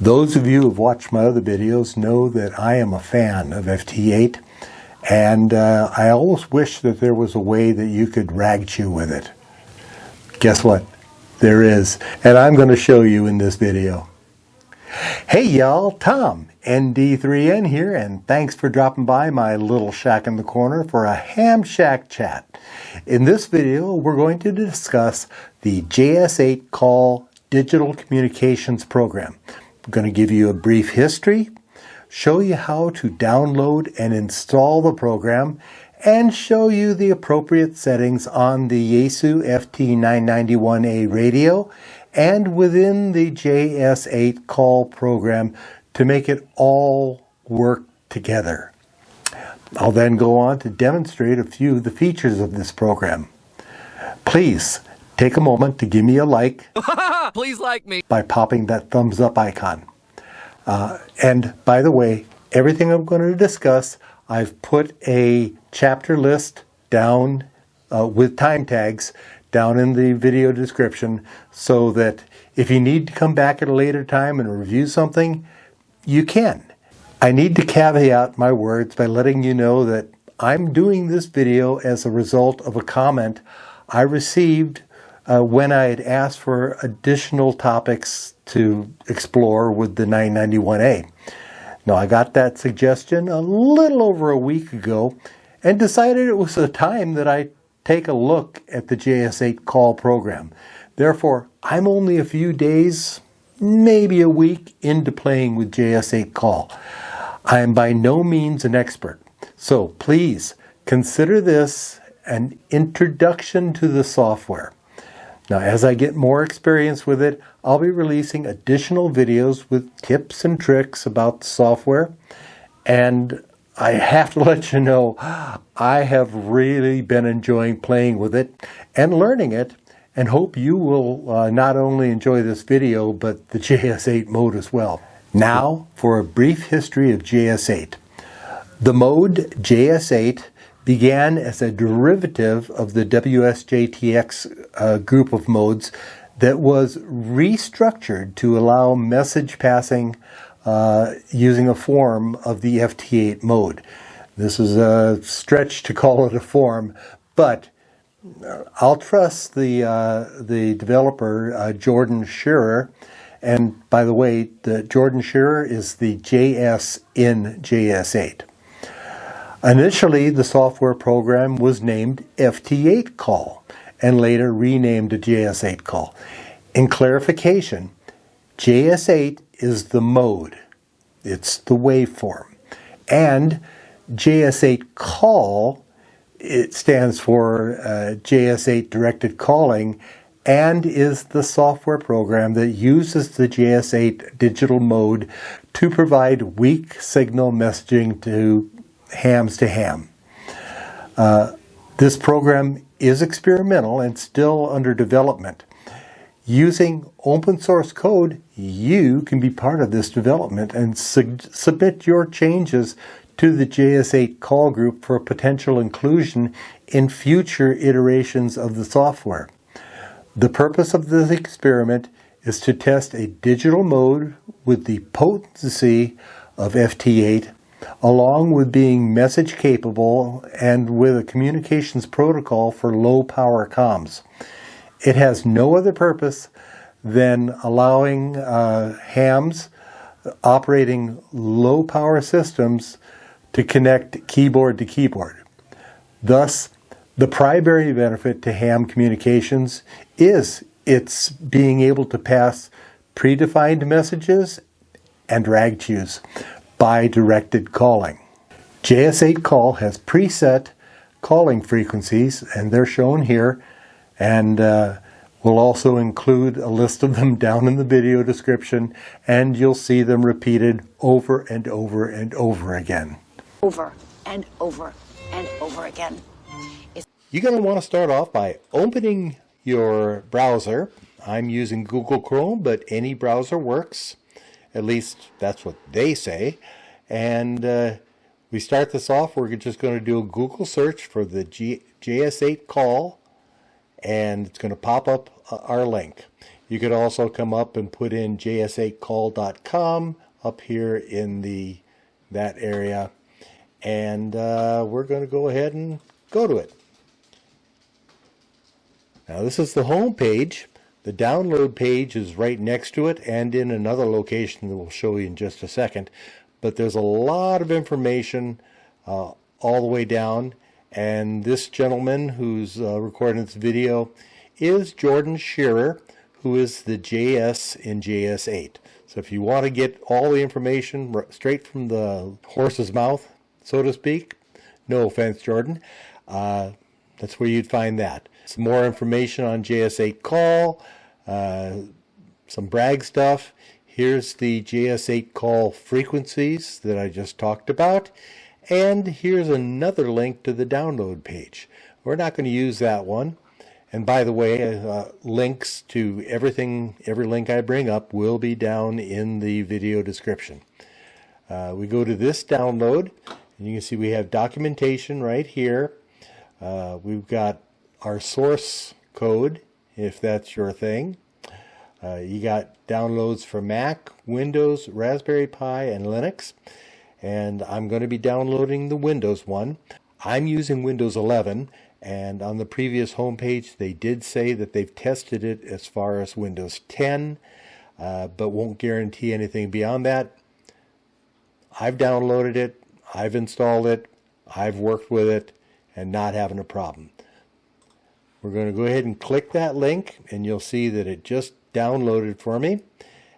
Those of you who have watched my other videos know that I am a fan of FT-8, and I always wish that there was a way that you could rag chew with it. Guess what? There is, and I'm going to show you in this video. Hey y'all, Tom, ND3N here, and thanks for dropping by my little shack in the corner for a ham shack chat. In this video, we're going to discuss the JS8Call digital communications program. I'm going to give you a brief history, show you how to download and install the program, and show you the appropriate settings on the Yaesu FT991A radio and within the JS8 call program to make it all work together. I'll then go on to demonstrate a few of the features of this program. Please take a moment to give me a like. Please like me by popping that thumbs up icon. And by the way, everything I'm going to discuss, I've put a chapter list down with time tags down in the video description so that if you need to come back at a later time and review something, you can. I need to caveat my words by letting you know that I'm doing this video as a result of a comment I received when I had asked for additional topics to explore with the 991A. Now, I got that suggestion a little over a week ago and decided it was a time that I take a look at the JS8 call program. Therefore, I'm only a few days, maybe a week, into playing with JS8 call. I am by no means an expert, so please consider this an introduction to the software. Now, as I get more experience with it, I'll be releasing additional videos with tips and tricks about the software. And I have to let you know, I have really been enjoying playing with it and learning it, and hope you will not only enjoy this video, but the JS8 mode as well. Now, for a brief history of JS8. The mode JS8 began as a derivative of the WSJT-X group of modes that was restructured to allow message passing using a form of the FT-8 mode. This is a stretch to call it a form, but I'll trust the developer, Jordan Sherer. And by the way, Jordan Sherer is the JS in JS8. Initially, the software program was named FT-8 Call and later renamed to JS8 Call. In clarification, JS8 is the mode. It's the waveform. And JS8 Call, it stands for JS8 Directed Calling, and is the software program that uses the JS8 digital mode to provide weak signal messaging to hams to ham. This program is experimental and still under development. Using open source code, you can be part of this development and submit your changes to the JS8 call group for potential inclusion in future iterations of the software. The purpose of this experiment is to test a digital mode with the potency of FT-8, along with being message capable and with a communications protocol for low power comms. It has no other purpose than allowing hams operating low power systems to connect keyboard to keyboard. Thus, the primary benefit to ham communications is its being able to pass predefined messages and rag chews by directed calling. JS8 Call has preset calling frequencies, and they're shown here, and we'll also include a list of them down in the video description, and you'll see them repeated over and over and over again. Over and over and over again. You're going to want to start off by opening your browser. I'm using Google Chrome, but any browser works. At least that's what they say. And we start this off, we're just going to do a Google search for the JS8 call, and it's going to pop up our link. You could also come up and put in JS8Call.com up here in that area, and we're going to go ahead and go to it. Now this is the home page. The download page is right next to it and in another location that we'll show you in just a second. But there's a lot of information all the way down. And this gentleman who's recording this video is Jordan Sherer, who is the JS in JS8. So if you want to get all the information straight from the horse's mouth, so to speak, no offense, Jordan, that's where you'd find that. Some more information on JS8 Call, some brag stuff. Here's the JS8 Call frequencies that I just talked about. And here's another link to the download page. We're not going to use that one. And by the way, links to everything, every link I bring up will be down in the video description. We go to this download, and you can see we have documentation right here. We've got our source code, if that's your thing. You got downloads for Mac, Windows, Raspberry Pi, and Linux. And I'm going to be downloading the Windows one. I'm using Windows 11, and on the previous homepage they did say that they've tested it as far as Windows 10, but won't guarantee anything beyond that. I've downloaded it, I've installed it, I've worked with it, and not having a problem. We're going to go ahead and click that link, and you'll see that it just downloaded for me.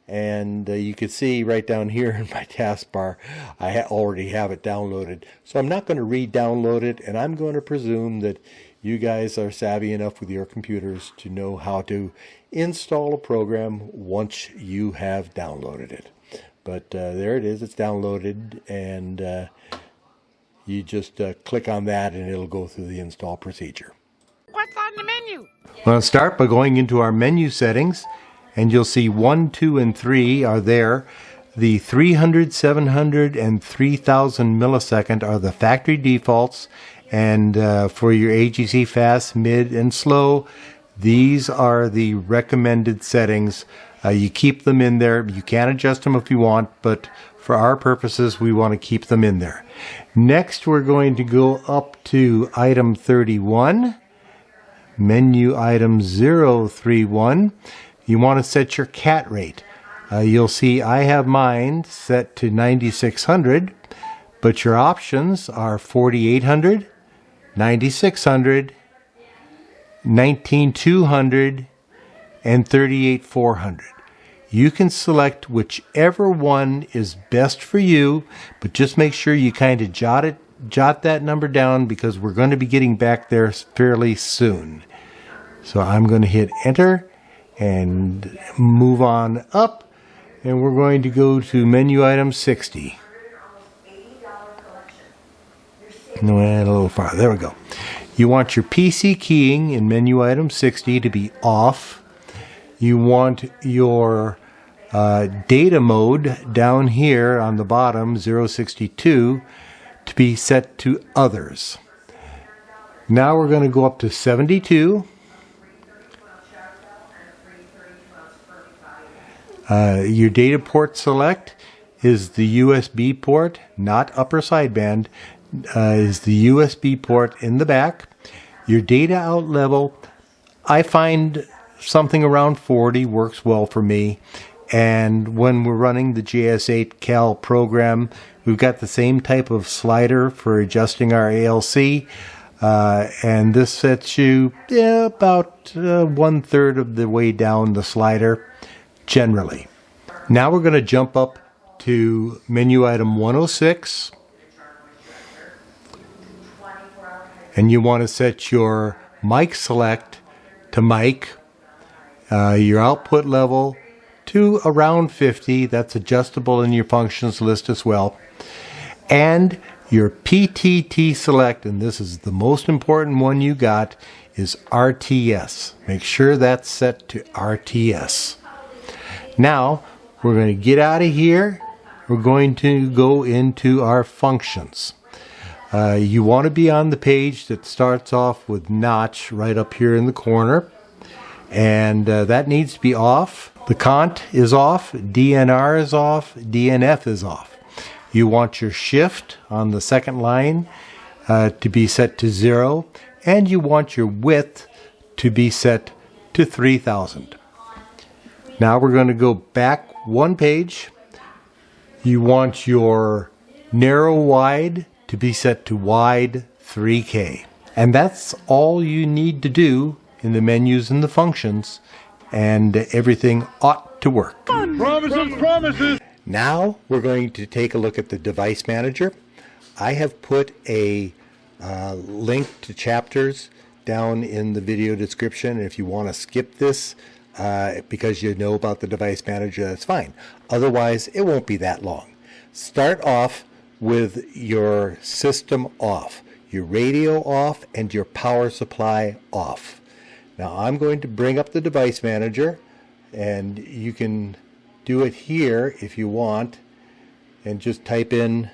And you can see right down here in my taskbar, I already have it downloaded. So I'm not going to re-download it, and I'm going to presume that you guys are savvy enough with your computers to know how to install a program once you have downloaded it. But there it is, it's downloaded, and you just click on that and it'll go through the install procedure. What's on the menu? We're going to start by going into our menu settings, and you'll see 1, 2, and 3 are there. The 300, 700, and 3000 millisecond are the factory defaults, and for your AGC fast, mid, and slow, these are the recommended settings. You keep them in there. You can adjust them if you want, but for our purposes, we want to keep them in there. Next, we're going to go up to item 31, menu item 031. You want to set your cat rate. You'll see I have mine set to 9600, but your options are 4800, 9600, 19200, and 38400. You can select whichever one is best for you, but just make sure you kind of jot that number down, because we're going to be getting back there fairly soon. So I'm going to hit enter and move on up, and we're going to go to menu item 60. No, and a little farther. There we go. You want your PC keying in menu item 60 to be off. You want your data mode down here on the bottom, 062, to be set to others. Now we're going to go up to 72. Your data port select is the USB port, not upper sideband, is the USB port in the back. Your data out level, I find something around 40 works well for me. And when we're running the JS8 Cal program, we've got the same type of slider for adjusting our ALC. And this sets you about 1/3 of the way down the slider, generally. Now we're going to jump up to menu item 106. And you want to set your mic select to mic, your output level to around 50. That's adjustable in your functions list as well. And your PTT select, and this is the most important one you got, is RTS. Make sure that's set to RTS. Now, we're going to get out of here. We're going to go into our functions. You want to be on the page that starts off with notch right up here in the corner. And that needs to be off. The cont is off, DNR is off, DNF is off. You want your shift on the second line to be set to 0, and you want your width to be set to 3000. Now we're going to go back one page. You want your narrow wide to be set to wide 3K. And that's all you need to do in the menus and the functions, and everything ought to work. Promises, promises! Now we're going to take a look at the device manager. I have put a link to chapters down in the video description. If you want to skip this because you know about the device manager, that's fine. Otherwise, it won't be that long. Start off with your system off, your radio off, and your power supply off. Now I'm going to bring up the device manager, and you can do it here if you want, and just type in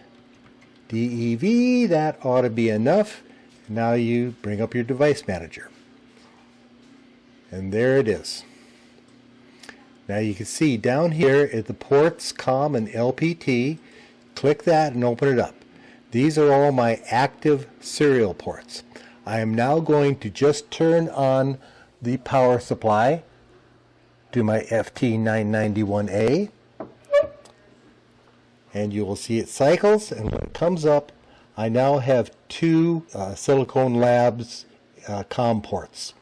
DEV. That ought to be enough. Now you bring up your device manager, and there it is. Now you can see down here at the ports, COM and LPT. Click that and open it up. These are all my active serial ports. I am now going to just turn on the power supply to my FT991A, and you will see it cycles, and when it comes up, I now have two Silicon Labs COM ports.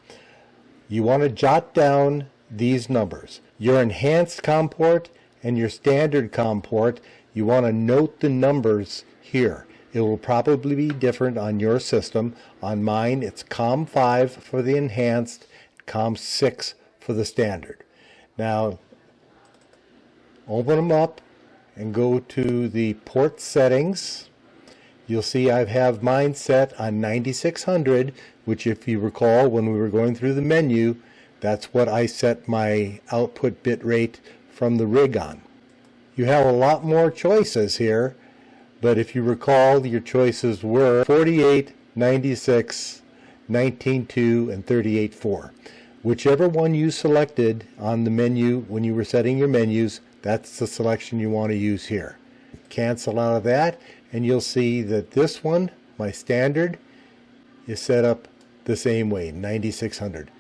You want to jot down these numbers. Your enhanced COM port and your standard COM port, you want to note the numbers here. It will probably be different on your system. On mine, it's COM5 for the enhanced, COM6 for the standard. Now, open them up and go to the port settings. You'll see I have mine set on 9600, which, if you recall, when we were going through the menu, that's what I set my output bit rate from the rig on. You have a lot more choices here, but if you recall, your choices were 48, 96, 19.2, and 38.4. Whichever one you selected on the menu when you were setting your menus, that's the selection you want to use here. Cancel out of that, and you'll see that this one, my standard, is set up the same way, 9600.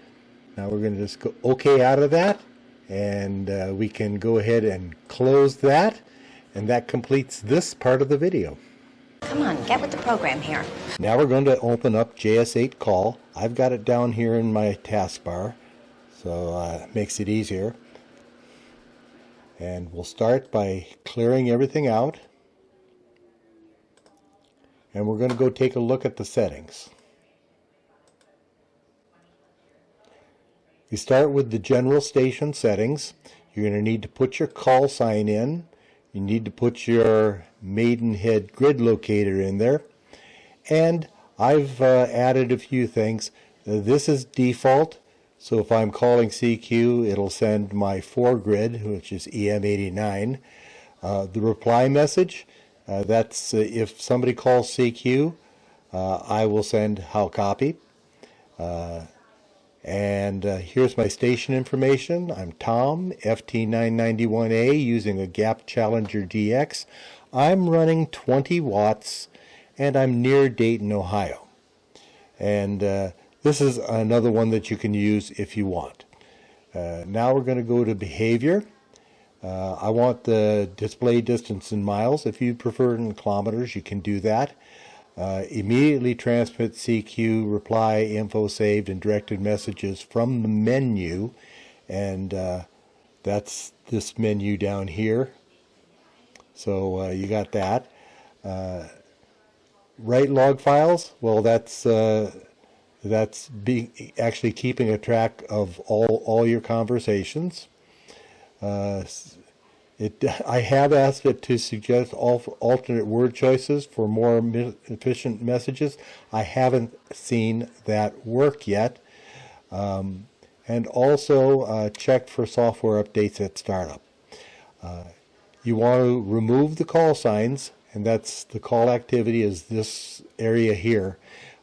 Now we're going to just go OK out of that, and we can go ahead and close that, and that completes this part of the video. Come on, get with the program here. Now we're going to open up JS8 Call. I've got it down here in my taskbar, so it makes it easier. And we'll start by clearing everything out. And we're going to go take a look at the settings. You start with the general station settings. You're going to need to put your call sign in. You need to put your Maidenhead grid locator in there. And I've added a few things. This is default, so if I'm calling CQ, it'll send my 4 grid, which is EM89. The reply message, that's if somebody calls CQ, I will send how copy. And here's my station information. I'm Tom, FT991A, using a Gap Challenger DX. I'm running 20 watts, and I'm near Dayton, Ohio. And this is another one that you can use if you want. Now we're going to go to behavior. I want the display distance in miles. If you prefer it in kilometers, you can do that. Immediately transmit CQ, reply, info saved, and directed messages from the menu. And that's this menu down here. So you got that. Write log files. Well, that's actually keeping a track of all your conversations. I have asked it to suggest alternate word choices for more efficient messages. I haven't seen that work yet. And also check for software updates at startup. You want to remove the call signs, and that's the call activity is this area here.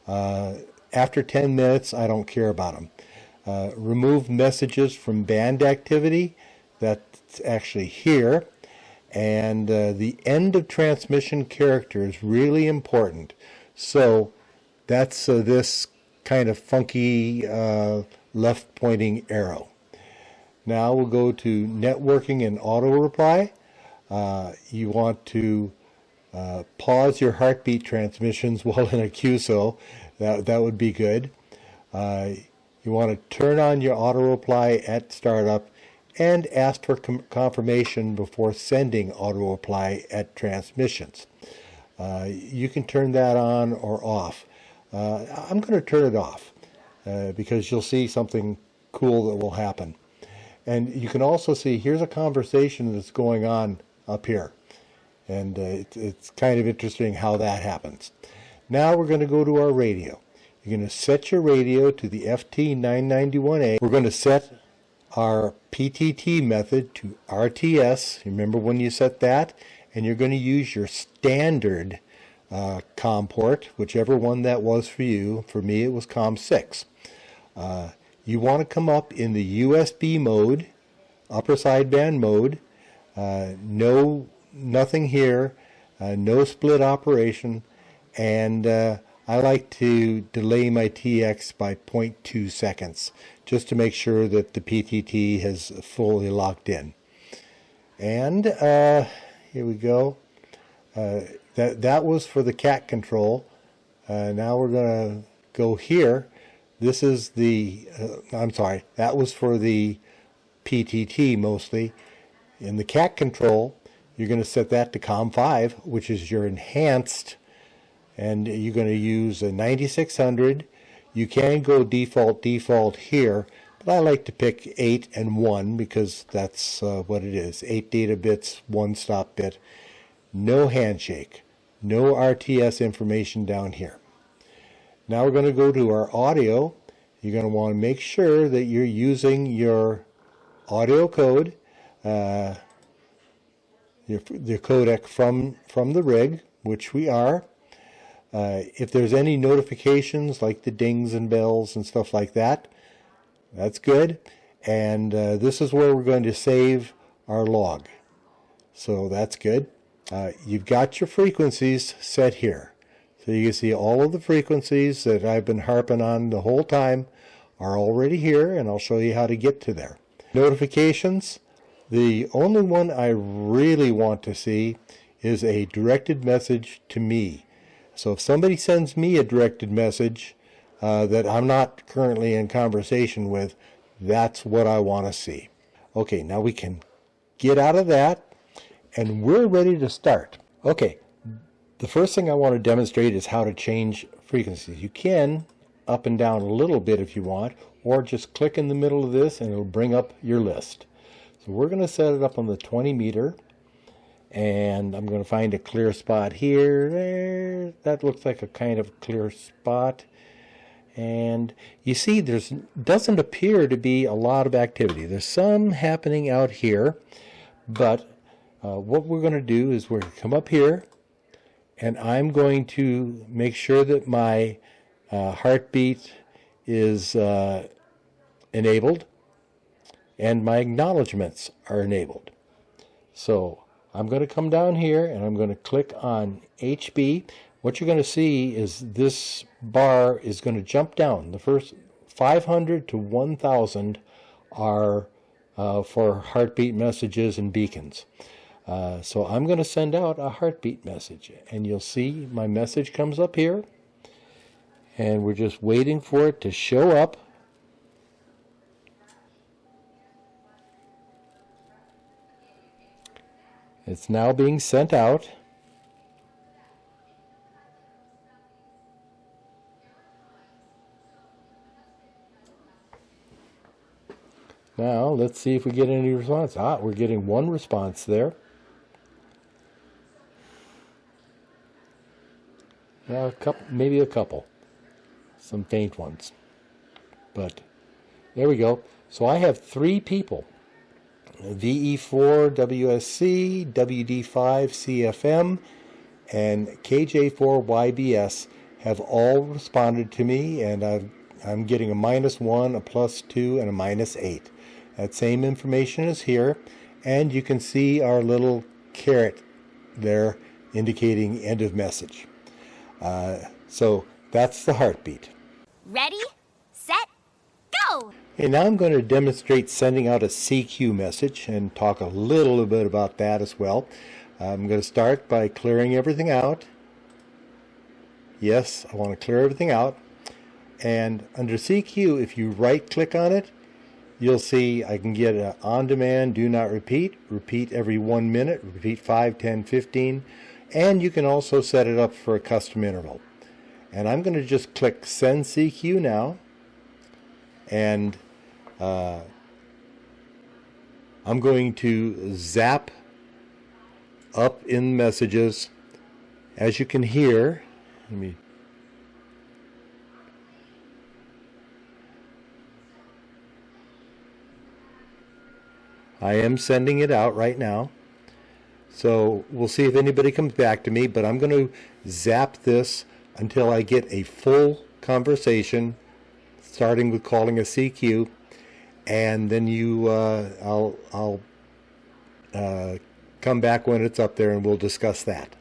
After 10 minutes, I don't care about them. remove messages from band activity. That's actually here. And the end of transmission character is really important. So that's this kind of funky left pointing arrow. Now we'll go to networking and auto reply. You want to pause your heartbeat transmissions while in a QSO. That would be good. You want to turn on your auto reply at startup and ask for confirmation before sending auto reply at transmissions. You can turn that on or off. I'm going to turn it off because you'll see something cool that will happen. And you can also see here's a conversation that's going on up here. And it's kind of interesting how that happens. Now we're going to go to our radio. You're going to set your radio to the FT-991A. We're going to set our PTT method to RTS. Remember when you set that? And you're going to use your standard COM port, whichever one that was for you. For me, it was COM6. You want to come up in the USB mode, upper sideband mode. Nothing here, no split operation, and I like to delay my TX by 0.2 seconds just to make sure that the PTT has fully locked in. And here we go. That was for the cat control. Now we're going to go here. This is the, I'm sorry, that was for the PTT mostly. In the cat control, you're going to set that to COM5, which is your enhanced, and you're going to use a 9600. You can go default here, but I like to pick 8 and 1 because that's what it is. 8 data bits, 1 stop bit. No handshake, no RTS information down here. Now we're going to go to our audio. You're going to want to make sure that you're using your audio code, the codec from the rig, which we are. If there's any notifications like the dings and bells and stuff like that, that's good. And this is where we're going to save our log. So that's good. You've got your frequencies set here. So you can see all of the frequencies that I've been harping on the whole time are already here, and I'll show you how to get to there. Notifications. The only one I really want to see is a directed message to me. So if somebody sends me a directed message that I'm not currently in conversation with, that's what I want to see. Okay, now we can get out of that, and we're ready to start. Okay, the first thing I want to demonstrate is how to change frequencies. You can up and down a little bit if you want, or just click in the middle of this and it'll bring up your list. So we're going to set it up on the 20 meter, and I'm going to find a clear spot here. There, that looks like a kind of clear spot. And you see doesn't appear to be a lot of activity. There's some happening out here, but what we're going to do is we're going to come up here, and I'm going to make sure that my heartbeat is enabled and my acknowledgments are enabled. So I'm going to come down here and I'm going to click on HB. What you're going to see is this bar is going to jump down. The first 500 to 1,000 are for heartbeat messages and beacons. So I'm going to send out a heartbeat message, and you'll see my message comes up here, and we're just waiting for it to show up. It's now being sent out. Now let's see if we get any response. We're getting one response there. Now maybe a couple, some faint ones, but there we go. So I have 3 people: VE4 WSC, WD5 CFM, and KJ4 YBS have all responded to me, and I've I'm getting a -1, a +2, and a -8. That same information is here, and you can see our little caret there indicating end of message. So that's the heartbeat. Ready, set, go! Okay, now I'm going to demonstrate sending out a CQ message and talk a little bit about that as well. I'm going to start by clearing everything out. Yes, I want to clear everything out. And under CQ, if you right-click on it, you'll see I can get an on-demand, do not repeat, repeat every 1 minute, repeat 5, 10, 15, and you can also set it up for a custom interval. And I'm going to just click Send CQ now, and I'm going to zap up in messages. As you can hear, I am sending it out right now. So we'll see if anybody comes back to me, but I'm going to zap this until I get a full conversation, starting with calling a CQ, and then I'll come back when it's up there and we'll discuss that.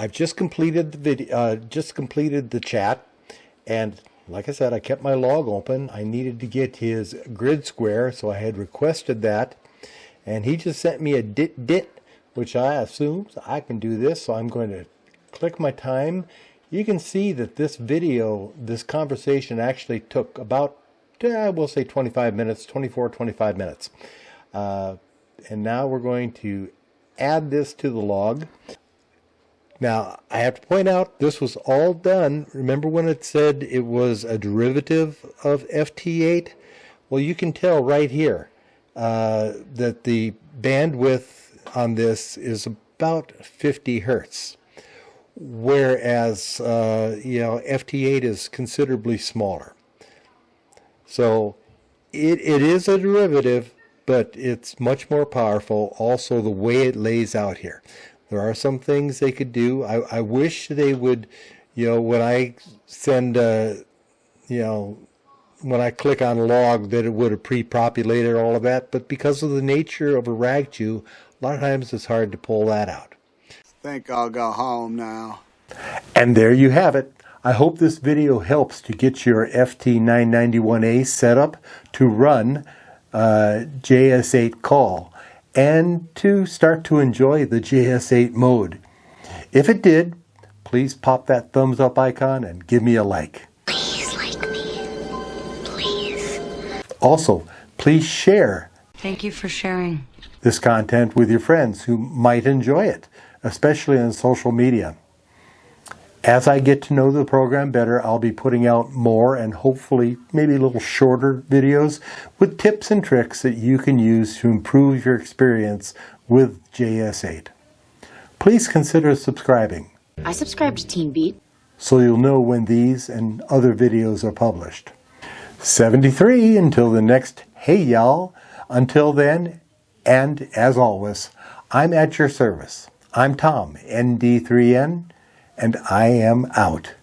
I've just completed the video, just completed the chat, and like I said, I kept my log open. I needed to get his grid square, so I had requested that, and he just sent me a dit, which I assumes I can do this, so I'm going to click my time. You can see that this video, this conversation actually took about, we'll say 25 minutes, 25 minutes. And now we're going to add this to the log. Now, I have to point out, this was all done. Remember when it said it was a derivative of FT-8? Well, you can tell right here that the bandwidth on this is about 50 hertz, whereas FT-8 is considerably smaller. So it is a derivative, but it's much more powerful. Also, the way it lays out here. There are some things they could do. I wish they would, when I send, when I click on log, that it would have pre-populated all of that. But because of the nature of a ragchew, a lot of times it's hard to pull that out. Think I'll go home now. And there you have it. I hope this video helps to get your FT991A set up to run JS8 Call and to start to enjoy the JS8 mode. If it did, please pop that thumbs up icon and give me a like. Please like me. Please. Also, please share Thank you for sharing. this content with your friends who might enjoy it, especially on social media. As I get to know the program better, I'll be putting out more and hopefully maybe a little shorter videos with tips and tricks that you can use to improve your experience with JS8. Please consider subscribing I subscribe to Team Beat. so you'll know when these and other videos are published. 73 until the next Hey Y'all. Until then, and as always, I'm at your service. I'm Tom, ND3N, and I am out.